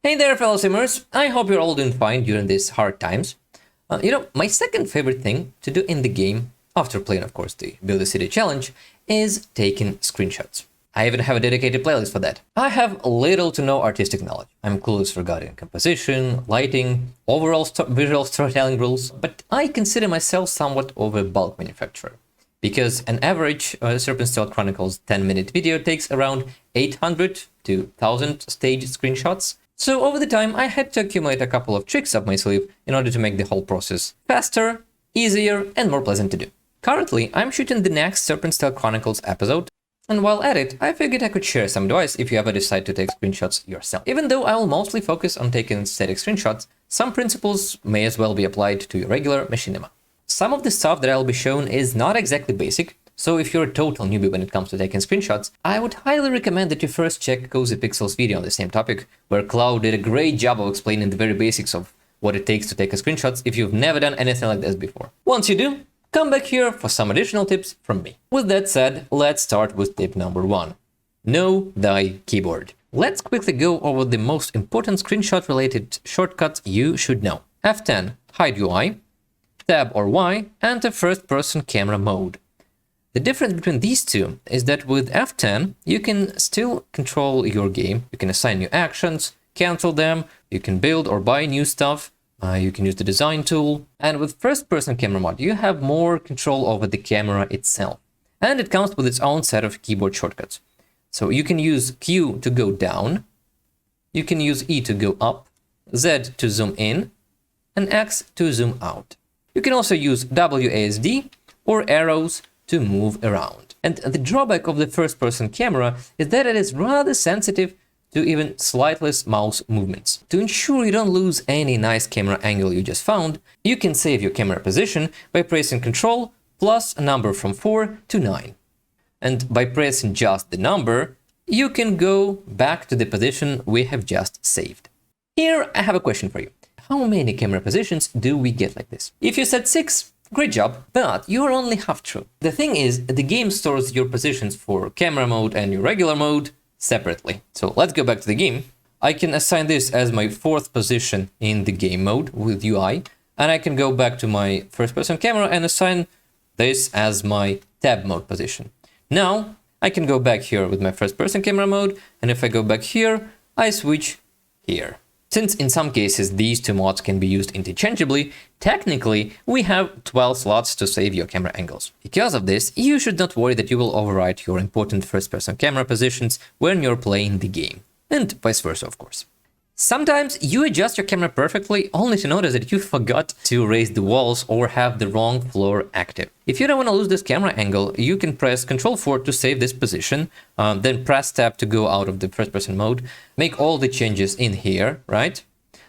Hey there, fellow simmers! I hope you're all doing fine during these hard times. My second favorite thing to do in the game, after playing, of course, the Build a City challenge, is taking screenshots. I even have a dedicated playlist for that. I have little to no artistic knowledge. I'm clueless regarding composition, lighting, overall visual storytelling rules, but I consider myself somewhat of a bulk manufacturer. Because an average Serpentine Chronicles 10-minute video takes around 800 to 1000 stage screenshots. So over the time, I had to accumulate a couple of tricks up my sleeve in order to make the whole process faster, easier, and more pleasant to do. Currently, I'm shooting the next Serpentine Chronicles episode, and while at it, I figured I could share some advice if you ever decide to take screenshots yourself. Even though I will mostly focus on taking static screenshots, some principles may as well be applied to your regular machinima. Some of the stuff that I'll be showing is not exactly basic, so if you're a total newbie when it comes to taking screenshots, I would highly recommend that you first check Cozy Pixel's video on the same topic, where Cloud did a great job of explaining the very basics of what it takes to take a screenshots if you've never done anything like this before. Once you do, come back here for some additional tips from me. With that said, let's start with tip number 1. Know thy keyboard. Let's quickly go over the most important screenshot-related shortcuts you should know. F10, hide UI, Tab or Y, enter first-person camera mode. The difference between these two is that with F10, you can still control your game. You can assign new actions, cancel them, you can build or buy new stuff, you can use the design tool. And with first-person camera mode, you have more control over the camera itself. And it comes with its own set of keyboard shortcuts. So you can use Q to go down, you can use E to go up, Z to zoom in, and X to zoom out. You can also use WASD or arrows to move around. And the drawback of the first-person camera is that it is rather sensitive to even slightless mouse movements. To ensure you don't lose any nice camera angle you just found, you can save your camera position by pressing Ctrl plus a number from 4 to 9. And by pressing just the number, you can go back to the position we have just saved. Here I have a question for you. How many camera positions do we get like this? If you said 6, great job, but you're only half true. The thing is, the game stores your positions for camera mode and your regular mode separately. So let's go back to the game. I can assign this as my 4th position in the game mode with UI, and I can go back to my first-person camera and assign this as my tab mode position. Now, I can go back here with my first-person camera mode, and if I go back here, I switch here. Since in some cases these two modes can be used interchangeably, technically we have 12 slots to save your camera angles. Because of this, you should not worry that you will overwrite your important first-person camera positions when you're playing the game. And vice versa, of course. Sometimes you adjust your camera perfectly only to notice that you forgot to raise the walls or have the wrong floor active. If you don't want to lose this camera angle, you can press Ctrl 4 to save this position, then press Tab to go out of the first-person mode, make all the changes in here, right?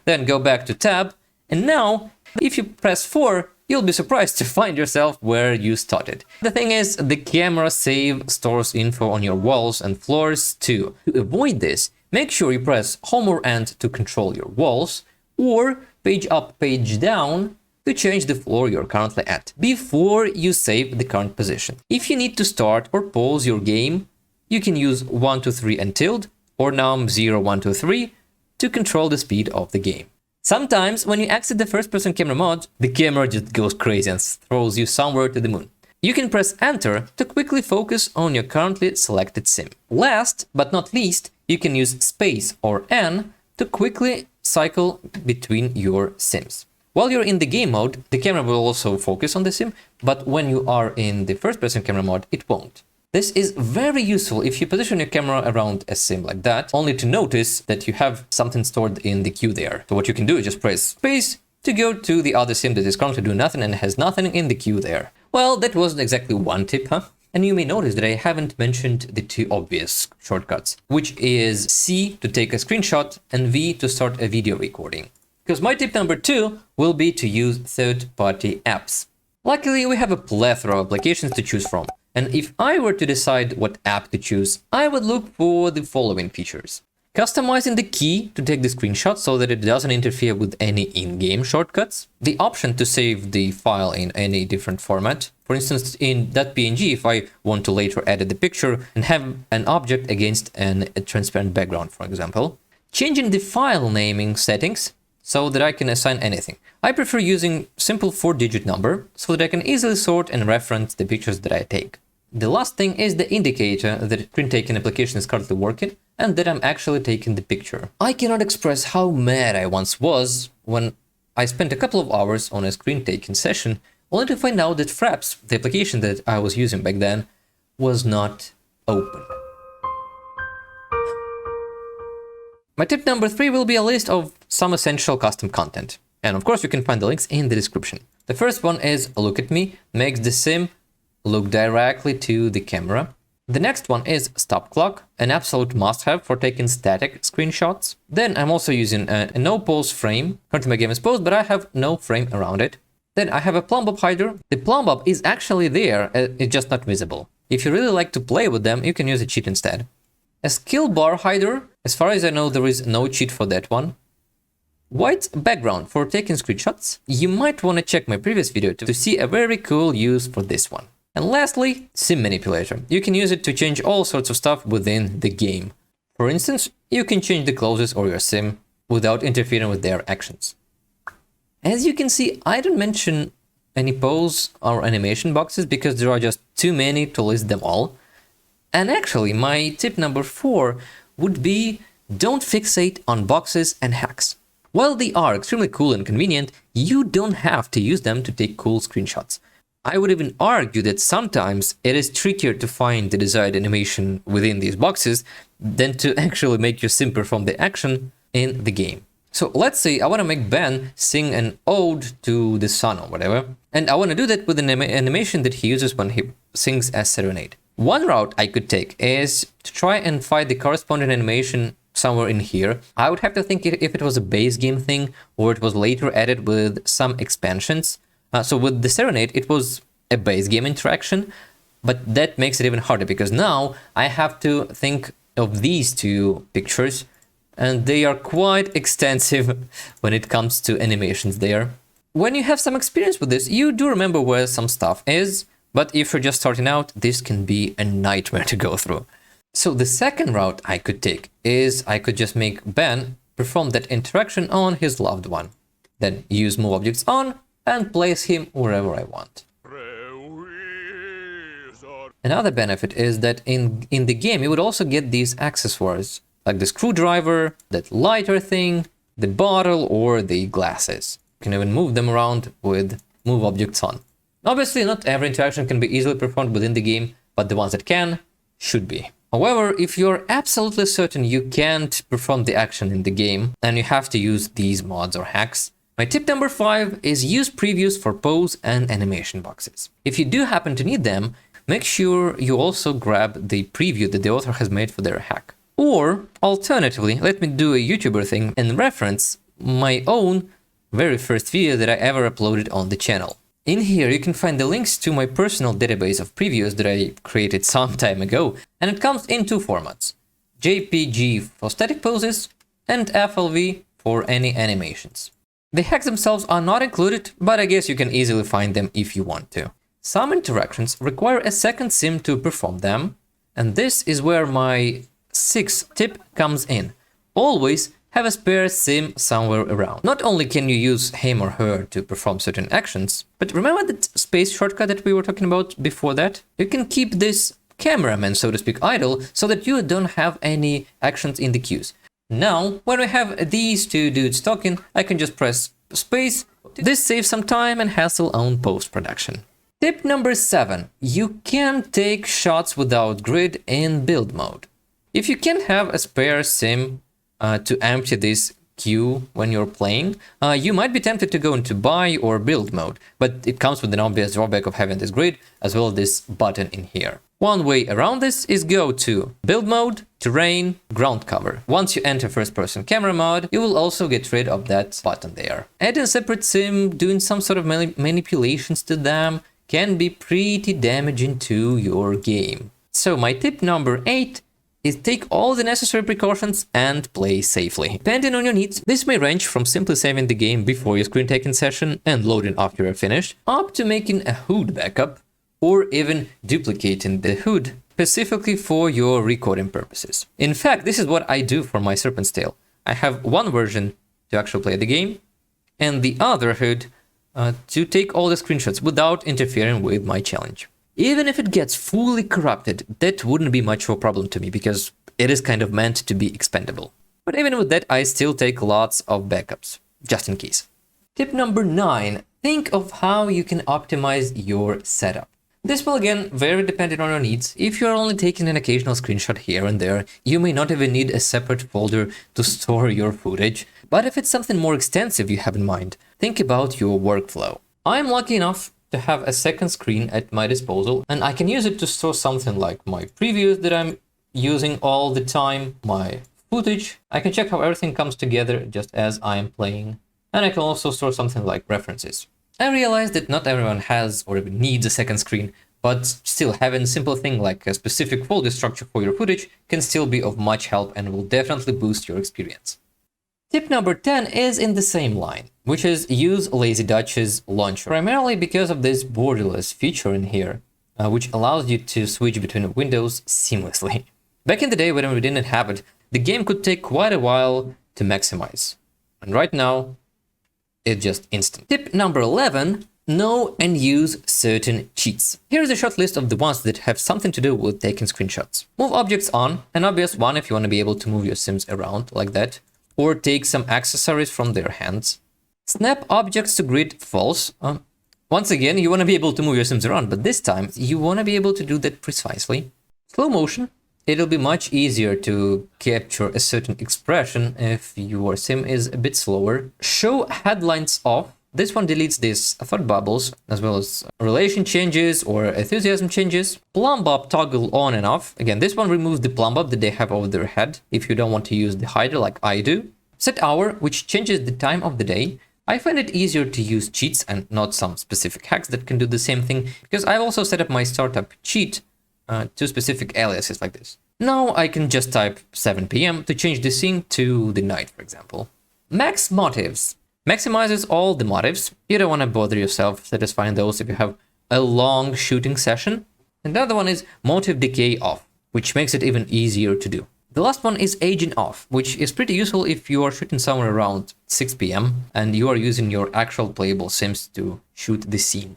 Then go back to Tab, and now, if you press 4, you'll be surprised to find yourself where you started. The thing is, the camera save stores info on your walls and floors too. To avoid this, make sure you press Home or End to control your walls, or page up, page down to change the floor you're currently at, before you save the current position. If you need to start or pause your game, you can use 1, 2, 3 and tilde, or num 0, 1, 2, 3 to control the speed of the game. Sometimes, when you exit the first-person camera mode, the camera just goes crazy and throws you somewhere to the moon. You can press Enter to quickly focus on your currently selected sim. Last but not least, you can use space or N to quickly cycle between your sims. While you're in the game mode, the camera will also focus on the sim, but when you are in the first-person camera mode, it won't. This is very useful if you position your camera around a sim like that, only to notice that you have something stored in the queue there. So what you can do is just press space to go to the other sim that is currently doing nothing and has nothing in the queue there. Well, that wasn't exactly one tip, huh? And you may notice that I haven't mentioned the two obvious shortcuts, which is C to take a screenshot and V to start a video recording. Because my tip number 2 will be to use third-party apps. Luckily, we have a plethora of applications to choose from. And if I were to decide what app to choose, I would look for the following features. Customizing the key to take the screenshot so that it doesn't interfere with any in-game shortcuts. The option to save the file in any different format. For instance, in .png, if I want to later edit the picture and have an object against a transparent background, for example. changing the file naming settings so that I can assign anything. I prefer using simple 4-digit number so that I can easily sort and reference the pictures that I take. The last thing is the indicator that the screen taking application is currently working and that I'm actually taking the picture. I cannot express how mad I once was when I spent a couple of hours on a screen taking session only to find out that Fraps, the application that I was using back then, was not open. My tip number 3 will be a list of some essential custom content. And of course you can find the links in the description. The first one is Look at Me, makes the sim look directly to the camera. The next one is Stop Clock, an absolute must-have for taking static screenshots. Then I'm also using a no pause frame. Currently my game is paused, but I have no frame around it. Then I have a plumb bob hider. The plumb bob is actually there, it's just not visible. If you really like to play with them, you can use a cheat instead. A skill bar hider, as far as I know, there is no cheat for that one. White background for taking screenshots. You might want to check my previous video to see a very cool use for this one. And lastly, Sim Manipulator. You can use it to change all sorts of stuff within the game. For instance, you can change the clothes or your sim without interfering with their actions. As you can see, I don't mention any pose or animation boxes because there are just too many to list them all. And actually, my tip number 4 would be don't fixate on boxes and hacks. While they are extremely cool and convenient, you don't have to use them to take cool screenshots. I would even argue that sometimes it is trickier to find the desired animation within these boxes than to actually make your sim perform the action in the game. So let's say I want to make Ben sing an ode to the sun or whatever, and I want to do that with an animation that he uses when he sings a serenade. One route I could take is to try and find the corresponding animation somewhere in here. I would have to think if it was a base game thing or it was later added with some expansions. So with the serenade, it was a base game interaction, but that makes it even harder because now I have to think of these two pictures and they are quite extensive when it comes to animations there. When you have some experience with this, you do remember where some stuff is, but if you're just starting out, this can be a nightmare to go through. So the second route I could take is I could just make Ben perform that interaction on his loved one, then use move objects on and place him wherever I want. Another benefit is that in the game you would also get these accessories, like the screwdriver, that lighter thing, the bottle or the glasses. You can even move them around with move objects on. Obviously not every interaction can be easily performed within the game, but the ones that can, should be. However, if you're absolutely certain you can't perform the action in the game and you have to use these mods or hacks, my tip number 5 is use previews for pose and animation boxes. If you do happen to need them, make sure you also grab the preview that the author has made for their hack. Or, alternatively, let me do a YouTuber thing and reference my own very first video that I ever uploaded on the channel. In here you can find the links to my personal database of previews that I created some time ago, and it comes in 2 formats: JPG for static poses and FLV for any animations. The hacks themselves are not included, but I guess you can easily find them if you want to. Some interactions require a second sim to perform them, and this is where my 6th tip comes in. Always have a spare sim somewhere around. Not only can you use him or her to perform certain actions, but remember that space shortcut that we were talking about before that? You can keep this cameraman, so to speak, idle so that you don't have any actions in the queues. Now, when we have these two dudes talking, I can just press space. This saves some time and hassle on post-production. Tip number 7. You can take shots without grid in build mode. If you can have a spare sim to empty this queue when you're playing, you might be tempted to go into buy or build mode, but it comes with an obvious drawback of having this grid as well as this button in here. One way around this is go to build mode, terrain, ground cover. Once you enter first person camera mode, you will also get rid of that button there. Adding a separate sim, doing some sort of manipulations to them can be pretty damaging to your game. So my tip number 8 is take all the necessary precautions and play safely. Depending on your needs, this may range from simply saving the game before your screen taking session and loading after you're finished, up to making a HUD backup, or even duplicating the HUD specifically for your recording purposes. In fact, this is what I do for my Serpent's Tail. I have one version to actually play the game, and the other HUD to take all the screenshots without interfering with my challenge. Even if it gets fully corrupted, that wouldn't be much of a problem to me because it is kind of meant to be expendable. But even with that, I still take lots of backups, just in case. Tip number 9, think of how you can optimize your setup. This will again vary depending on your needs. If you're only taking an occasional screenshot here and there, you may not even need a separate folder to store your footage. But if it's something more extensive you have in mind, think about your workflow. I'm lucky enough to have a second screen at my disposal, and I can use it to store something like my previews that I'm using all the time, my footage. I can check how everything comes together just as I am playing, and I can also store something like references. I realize that not everyone has or even needs a second screen, but still having a simple thing like a specific folder structure for your footage can still be of much help and will definitely boost your experience. Tip number 10 is in the same line, which is use Lazy Dutch's launcher, primarily because of this borderless feature in here, which allows you to switch between windows seamlessly. Back in the day when we didn't have it, the game could take quite a while to maximize, and right now, it's just instant. Tip number 11, know and use certain cheats. Here's a short list of the ones that have something to do with taking screenshots. Move objects on, an obvious one if you want to be able to move your Sims around like that, or take some accessories from their hands. Snap objects to grid, false. Once again, you want to be able to move your Sims around, but this time you want to be able to do that precisely. Slow motion. It'll be much easier to capture a certain expression if your sim is a bit slower. Show headlines off. This one deletes these thought bubbles, as well as relation changes or enthusiasm changes. Plumb bob toggle on and off. Again, this one removes the plumb bob that they have over their head if you don't want to use the hider like I do. Set hour, which changes the time of the day. I find it easier to use cheats and not some specific hacks that can do the same thing, because I've also set up my startup cheat to specific aliases like this. Now I can just type 7 PM to change the scene to the night, for example. Max motives. Maximizes all the motives. You don't want to bother yourself satisfying those if you have a long shooting session. And the other one is motive decay off, which makes it even easier to do. The last one is aging off, which is pretty useful if you are shooting somewhere around 6 PM and you are using your actual playable Sims to shoot the scene.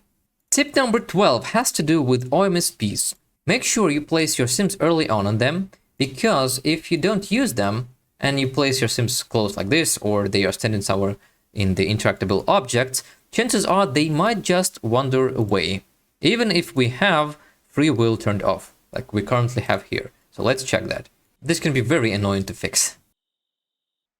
Tip number 12 has to do with OMSPs. Make sure you place your Sims early on them, because if you don't use them and you place your Sims close like this, or they are standing somewhere in the interactable objects, chances are they might just wander away, even if we have free will turned off, like we currently have here. So let's check that. This can be very annoying to fix.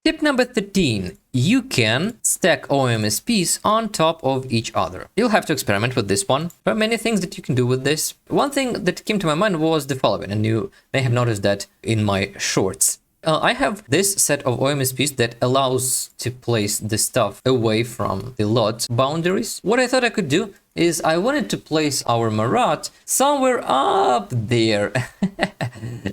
Tip number 13, you can stack OMSPs on top of each other. You'll have to experiment with this one. There are many things that you can do with this. One thing that came to my mind was the following, and you may have noticed that in my shorts. I have this set of OMSPs that allows to place the stuff away from the lot boundaries. What I thought I could do is I wanted to place our Marat somewhere up there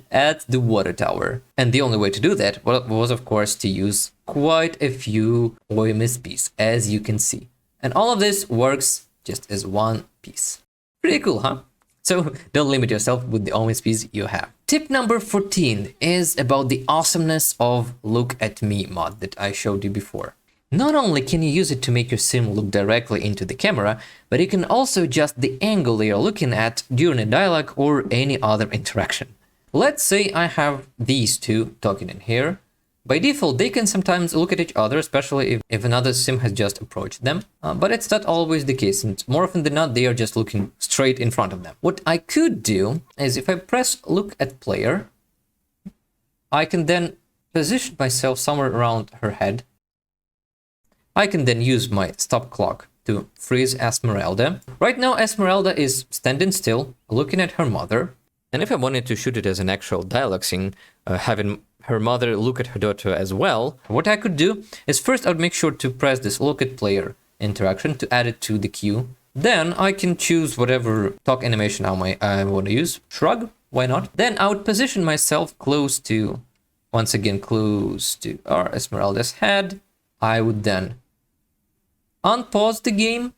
at the water tower. And the only way to do that was, of course, to use quite a few OMSPs, as you can see. And all of this works just as one piece. Pretty cool, huh? So don't limit yourself with the OMSPs you have. Tip number 14 is about the awesomeness of Look at Me mod that I showed you before. Not only can you use it to make your sim look directly into the camera, but you can also adjust the angle they are looking at during a dialogue or any other interaction. Let's say I have these two talking in here. By default, they can sometimes look at each other, especially if another sim has just approached them. But it's not always the case, and more often than not, they are just looking straight in front of them. What I could do is if I press look at player, I can then position myself somewhere around her head. I can then use my stop clock to freeze Esmeralda. Right now, Esmeralda is standing still, looking at her mother. And if I wanted to shoot it as an actual dialogue scene, having her mother look at her daughter as well, what I could do is first I would make sure to press this look at player interaction to add it to the queue. Then I can choose whatever talk animation I want to use. Shrug, why not? Then I would position myself close to, once again, close to our Esmeralda's head. I would then unpause the game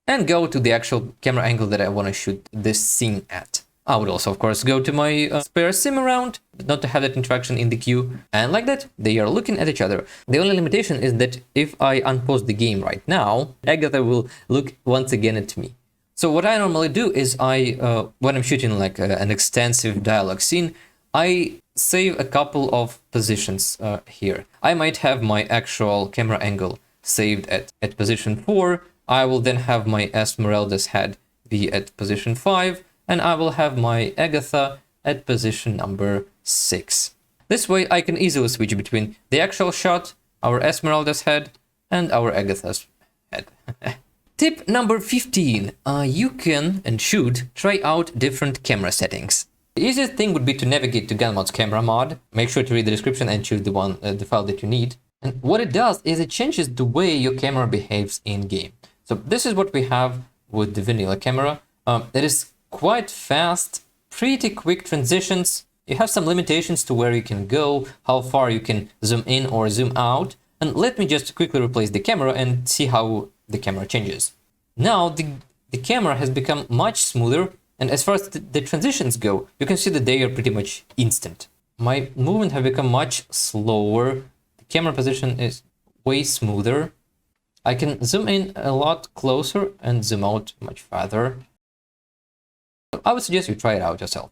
and go to the actual camera angle that I want to shoot this scene at. I would also, of course, go to my spare sim around, not to have that interaction in the queue. And like that, they are looking at each other. The only limitation is that if I unpause the game right now, Agatha will look once again at me. So what I normally do is when I'm shooting like an extensive dialogue scene, I save a couple of positions here. I might have my actual camera angle saved at position 4. I will then have my Esmeralda's head be at position 5. And I will have my Agatha at position number 6. This way I can easily switch between the actual shot, our Esmeralda's head, and our Agatha's head. Tip number 15. You can and should try out different camera settings. The easiest thing would be to navigate to GunMod's camera mod. Make sure to read the description and choose the file that you need. And what it does is it changes the way your camera behaves in-game. So this is what we have with the vanilla camera. It is quite fast, pretty quick transitions. You have some limitations to where you can go, how far you can zoom in or zoom out. And let me just quickly replace the camera and see how the camera changes. Now the camera has become much smoother, and as far as the transitions go, you can see that they are pretty much instant. My movement have become much slower. The camera position is way smoother. I can zoom in a lot closer and zoom out much farther. I would suggest you try it out yourself.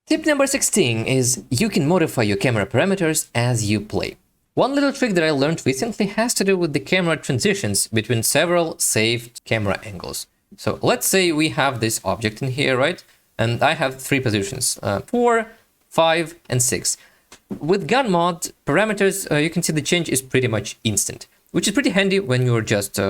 Tip number 16 is you can modify your camera parameters as you play. One little trick that I learned recently has to do with the camera transitions between several saved camera angles. So let's say we have this object in here, right? And I have 3 positions, 4, 5, and 6. With GunMod parameters, you can see the change is pretty much instant, which is pretty handy when you're just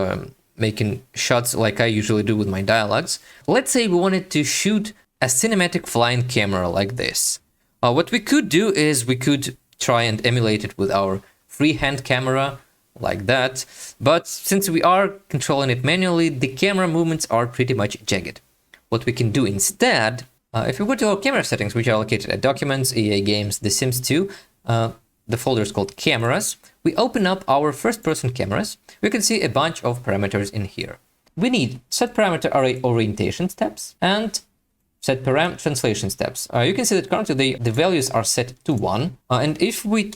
making shots like I usually do with my dialogues. Let's say we wanted to shoot a cinematic flying camera like this. What we could do is we could try and emulate it with our freehand camera like that. But since we are controlling it manually, the camera movements are pretty much jagged. What we can do instead, if we go to our camera settings, which are located at Documents, EA Games, The Sims 2, the folder is called Cameras. We open up our first-person cameras. We can see a bunch of parameters in here. We need set parameter array orientation steps and set param translation steps. You can see that currently the values are set to 1. And if we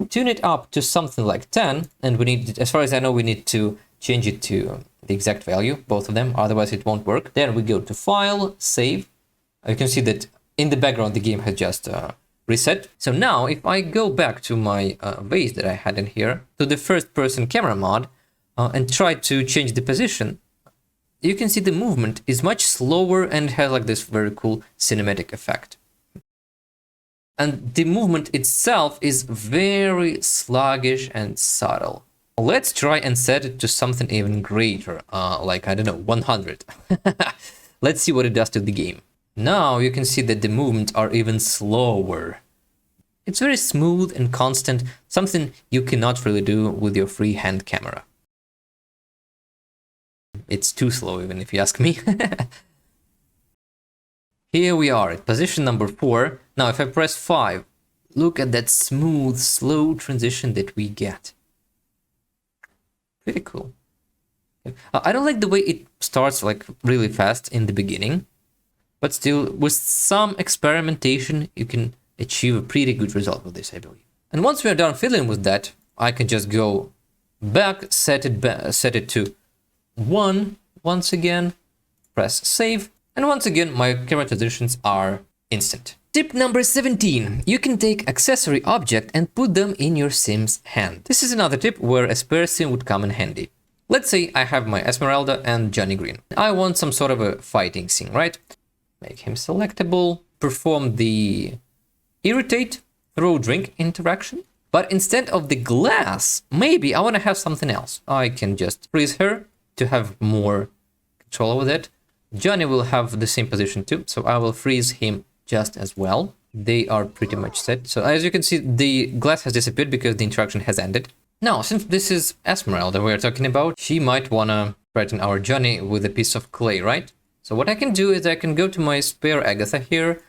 tune it up to something like 10, and we need, as far as I know, we need to change it to the exact value, both of them, otherwise it won't work. Then we go to File, Save. You can see that in the background the game has just reset. So now if I go back to my vase that I had in here, to the first person camera mod, and try to change the position, you can see the movement is much slower and has like this very cool cinematic effect. And the movement itself is very sluggish and subtle. Let's try and set it to something even greater, like, I don't know, 100. Let's see what it does to the game. Now you can see that the movements are even slower. It's very smooth and constant, something you cannot really do with your freehand camera. It's too slow even, if you ask me. Here we are at position number 4. Now if I press 5, look at that smooth, slow transition that we get. Pretty cool. I don't like the way it starts like really fast in the beginning, but still with some experimentation you can achieve a pretty good result with this, I believe. And once we are done fiddling with that, I can just go back, set it to 1 once again, press save, and once again my camera transitions are instant. Tip number 17. You can take accessory object and put them in your sim's hand. This is another tip where a spare sim would come in handy. Let's say I have my Esmeralda and Johnny Green. I want some sort of a fighting scene, right? Make him selectable, perform the irritate, throw drink interaction. But instead of the glass, maybe I want to have something else. I can just freeze her to have more control over that. Johnny will have the same position too, so I will freeze him just as well. They are pretty much set. So as you can see, the glass has disappeared because the interaction has ended. Now, since this is Esmeralda we're talking about, she might wanna threaten our Johnny with a piece of clay, right? So what I can do is I can go to my spare Agatha here,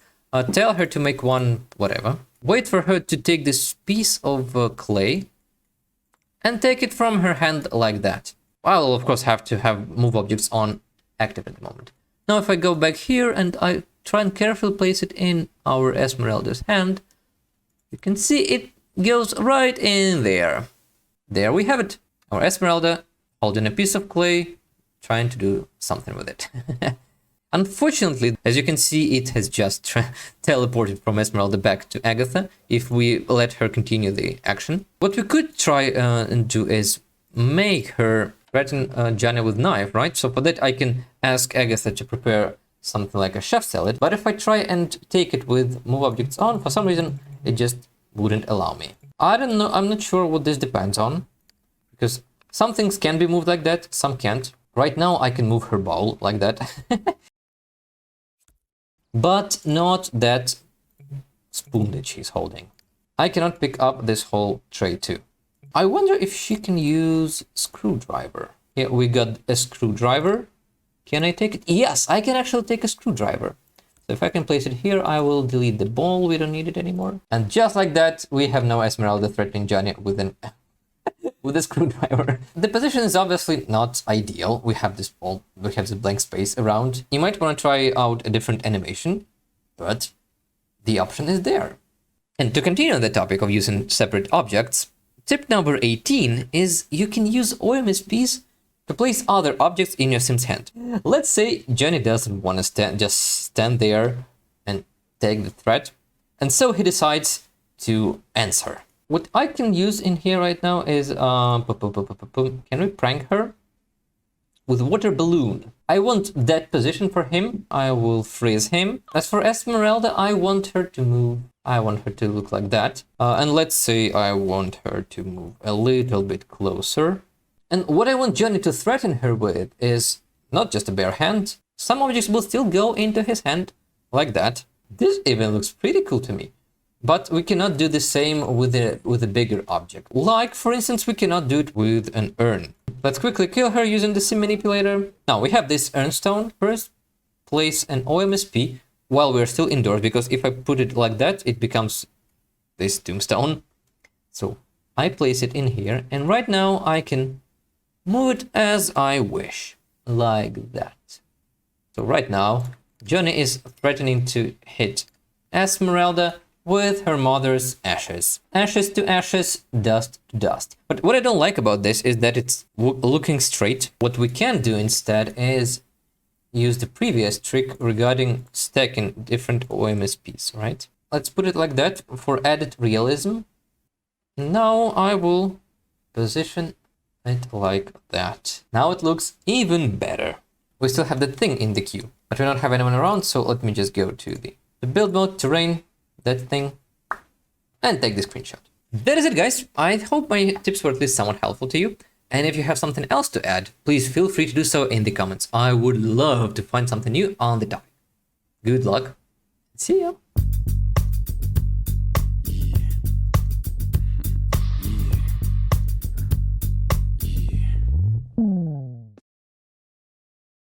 tell her to make one whatever, wait for her to take this piece of clay, and take it from her hand like that. I'll of course have to have move objects on active at the moment. Now if I go back here and I try and carefully place it in our Esmeralda's hand, you can see it goes right in there. There we have it. Our Esmeralda holding a piece of clay, trying to do something with it. Unfortunately, as you can see, it has just teleported from Esmeralda back to Agatha if we let her continue the action. What we could try and do is make her threaten Johnny with knife, right? So for that I can ask Agatha to prepare something like a chef salad, but if I try and take it with move objects on, for some reason it just wouldn't allow me. I don't know, I'm not sure what this depends on, because some things can be moved like that, some can't. Right now I can move her bowl like that. But not that spoon that she's holding. I cannot pick up this whole tray too. I wonder if she can use screwdriver. Yeah, we got a screwdriver. Can I take it? Yes, I can actually take a screwdriver. So if I can place it here, I will delete the ball. We don't need it anymore. And just like that, we have now Esmeralda threatening Johnny with an with a screwdriver. The position is obviously not ideal. We have this ball, we have this blank space around. You might want to try out a different animation, but the option is there. And to continue on the topic of using separate objects, tip number 18 is you can use OMSPs to place other objects in your Sim's hand. Let's say Johnny doesn't want to just stand there and take the threat, and so he decides to answer. What I can use in here right now is, can we prank her? With water balloon. I want that position for him. I will freeze him. As for Esmeralda, I want her to move. I want her to look like that. And let's say I want her to move a little bit closer. And what I want Johnny to threaten her with is not just a bare hand. Some objects will still go into his hand like that. This even looks pretty cool to me. But we cannot do the same with a bigger object. Like, for instance, we cannot do it with an urn. Let's quickly kill her using the Sim Manipulator. Now, we have this urn stone. First, place an OMSP while we're still indoors, because if I put it like that, it becomes this tombstone. So, I place it in here, and right now I can move it as I wish. Like that. So right now, Johnny is threatening to hit Esmeralda with her mother's ashes. Ashes to ashes, dust to dust. But what I don't like about this is that it's looking straight. What we can do instead is use the previous trick regarding stacking different OMSPs, right? Let's put it like that for added realism. Now I will position it like that. Now it looks even better. We still have that thing in the queue, but we don't have anyone around, so let me just go to the build mode, terrain, that thing, and take the screenshot. That is it, guys. I hope my tips were at least somewhat helpful to you. And if you have something else to add, please feel free to do so in the comments. I would love to find something new on the topic. Good luck. See ya.